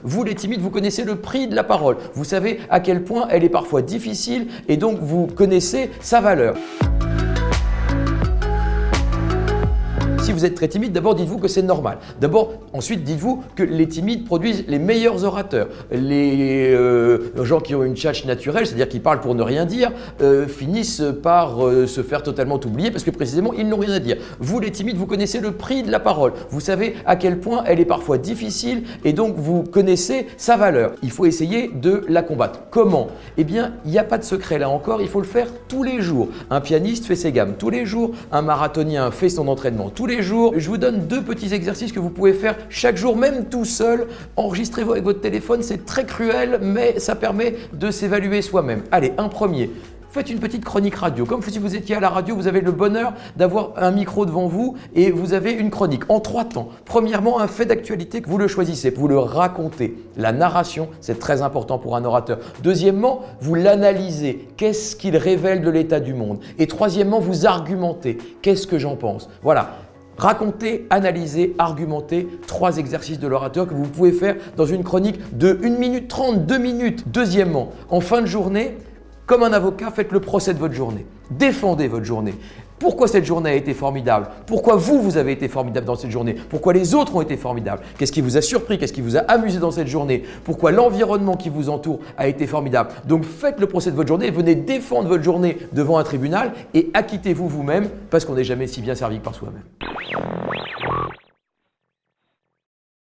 Vous les timides, vous connaissez le prix de la parole. Vous savez à quel point elle est parfois difficile et donc vous connaissez sa valeur. Si vous êtes très timide, d'abord dites-vous que c'est normal. Ensuite dites-vous que les timides produisent les meilleurs orateurs. Les gens qui ont une tchatche naturelle, c'est-à-dire qui parlent pour ne rien dire, finissent par se faire totalement oublier parce que précisément ils n'ont rien à dire. Vous les timides, vous connaissez le prix de la parole. Vous savez à quel point elle est parfois difficile et donc vous connaissez sa valeur. Il faut essayer de la combattre. Comment? Eh bien, il n'y a pas de secret là encore, il faut le faire tous les jours. Un pianiste fait ses gammes tous les jours, un marathonien fait son entraînement tous les jours. Je vous donne 2 petits exercices que vous pouvez faire chaque jour, même tout seul. Enregistrez-vous avec votre téléphone, c'est très cruel, mais ça permet de s'évaluer soi-même. Allez, un premier. Faites une petite chronique radio. Comme si vous étiez à la radio, vous avez le bonheur d'avoir un micro devant vous et vous avez une chronique en 3 temps. Premièrement, un fait d'actualité que vous le choisissez, vous le racontez. La narration, c'est très important pour un orateur. Deuxièmement, vous l'analysez. Qu'est-ce qu'il révèle de l'état du monde? Et troisièmement, vous argumentez. Qu'est-ce que j'en pense? Voilà. Raconter, analyser, argumenter, 3 exercices de l'orateur que vous pouvez faire dans une chronique de 1 minute 30, 2 minutes. Deuxièmement, en fin de journée, comme un avocat, faites le procès de votre journée. Défendez votre journée. Pourquoi cette journée a été formidable? Pourquoi vous avez été formidable dans cette journée? Pourquoi les autres ont été formidables? Qu'est-ce qui vous a surpris? Qu'est-ce qui vous a amusé dans cette journée? Pourquoi l'environnement qui vous entoure a été formidable? Donc faites le procès de votre journée, venez défendre votre journée devant un tribunal et acquittez-vous vous-même parce qu'on n'est jamais si bien servi que par soi-même.